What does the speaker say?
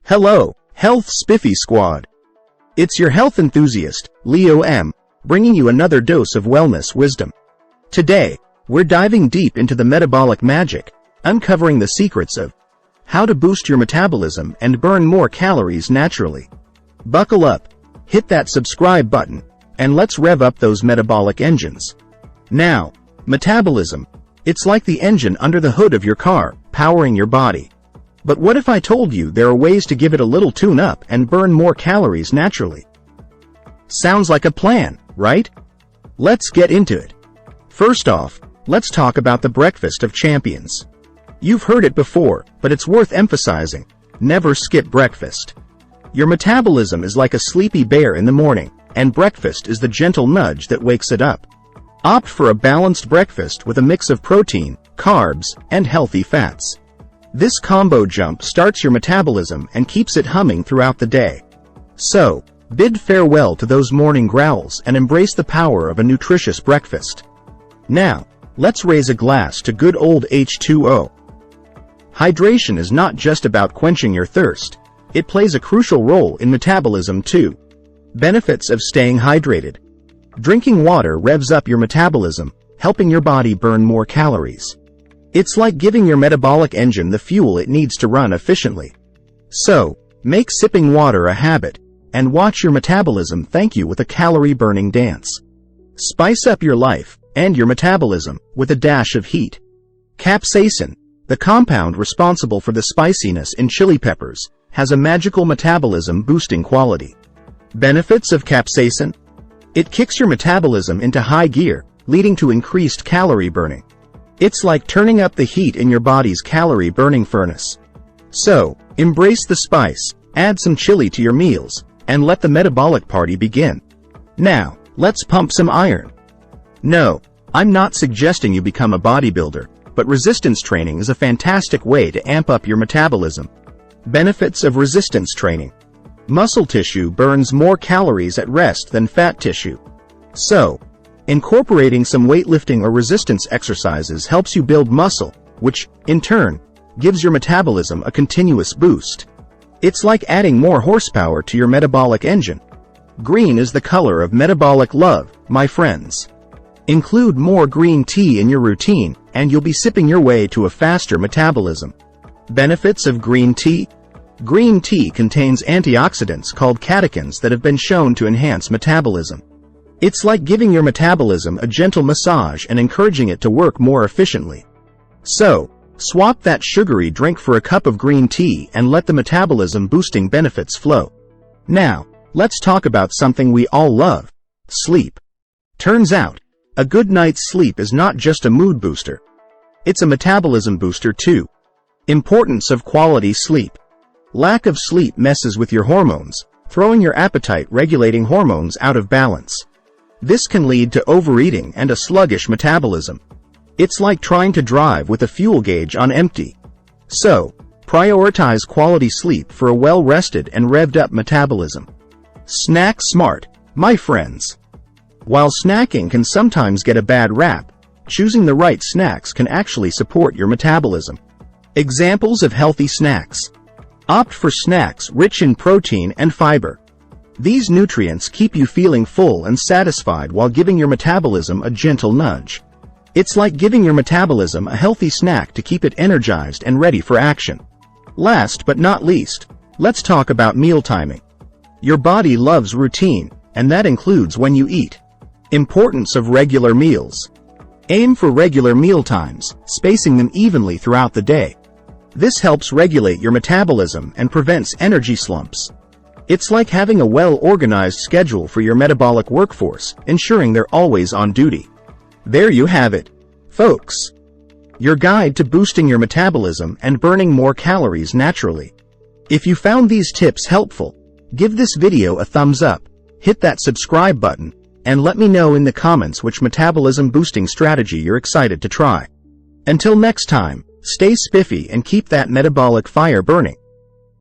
Hello, Health Spiffy Squad. It's your health enthusiast, Leo M., bringing you another dose of wellness wisdom. Today, we're diving deep into the metabolic magic, uncovering the secrets of how to boost your metabolism and burn more calories naturally. Buckle up, hit that subscribe button, and let's rev up those metabolic engines. Now, metabolism. It's like the engine under the hood of your car, powering your body. But what if I told you there are ways to give it a little tune-up and burn more calories naturally? Sounds like a plan, right? Let's get into it. First off, let's talk about the breakfast of champions. You've heard it before, but it's worth emphasizing. Never skip breakfast. Your metabolism is like a sleepy bear in the morning, and breakfast is the gentle nudge that wakes it up. Opt for a balanced breakfast with a mix of protein, carbs, and healthy fats. This combo jump starts your metabolism and keeps it humming throughout the day. So, bid farewell to those morning growls and embrace the power of a nutritious breakfast. Now, let's raise a glass to good old H2O. Hydration is not just about quenching your thirst. It plays a crucial role in metabolism too. Benefits of staying hydrated. Drinking water revs up your metabolism, helping your body burn more calories. It's like giving your metabolic engine the fuel it needs to run efficiently. So, make sipping water a habit, and watch your metabolism thank you with a calorie-burning dance. Spice up your life, and your metabolism, with a dash of heat. Capsaicin, the compound responsible for the spiciness in chili peppers, has a magical metabolism-boosting quality. Benefits of capsaicin? It kicks your metabolism into high gear, leading to increased calorie burning. It's like turning up the heat in your body's calorie-burning furnace. So, embrace the spice, add some chili to your meals, and let the metabolic party begin. Now, let's pump some iron. No, I'm not suggesting you become a bodybuilder, but resistance training is a fantastic way to amp up your metabolism. Benefits of resistance training. Muscle tissue burns more calories at rest than fat tissue. So, incorporating some weightlifting or resistance exercises helps you build muscle, which, in turn, gives your metabolism a continuous boost. It's like adding more horsepower to your metabolic engine. Green is the color of metabolic love, my friends. Include more green tea in your routine, and you'll be sipping your way to a faster metabolism. Benefits of green tea? Green tea contains antioxidants called catechins that have been shown to enhance metabolism. It's like giving your metabolism a gentle massage and encouraging it to work more efficiently. So, swap that sugary drink for a cup of green tea and let the metabolism-boosting benefits flow. Now, let's talk about something we all love: sleep. Turns out, a good night's sleep is not just a mood booster. It's a metabolism booster too. Importance of quality sleep. Lack of sleep messes with your hormones, throwing your appetite-regulating hormones out of balance. This can lead to overeating and a sluggish metabolism. It's like trying to drive with a fuel gauge on empty. So, prioritize quality sleep for a well-rested and revved-up metabolism. Snack smart, my friends. While snacking can sometimes get a bad rap, choosing the right snacks can actually support your metabolism. Examples of healthy snacks. Opt for snacks rich in protein and fiber. These nutrients keep you feeling full and satisfied while giving your metabolism a gentle nudge. It's like giving your metabolism a healthy snack to keep it energized and ready for action. Last but not least, let's talk about meal timing. Your body loves routine, and that includes when you eat. Importance of regular meals. Aim for regular meal times, spacing them evenly throughout the day. This helps regulate your metabolism and prevents energy slumps. It's like having a well-organized schedule for your metabolic workforce, ensuring they're always on duty. There you have it, folks. Your guide to boosting your metabolism and burning more calories naturally. If you found these tips helpful, give this video a thumbs up, hit that subscribe button, and let me know in the comments which metabolism-boosting strategy you're excited to try. Until next time, stay spiffy and keep that metabolic fire burning.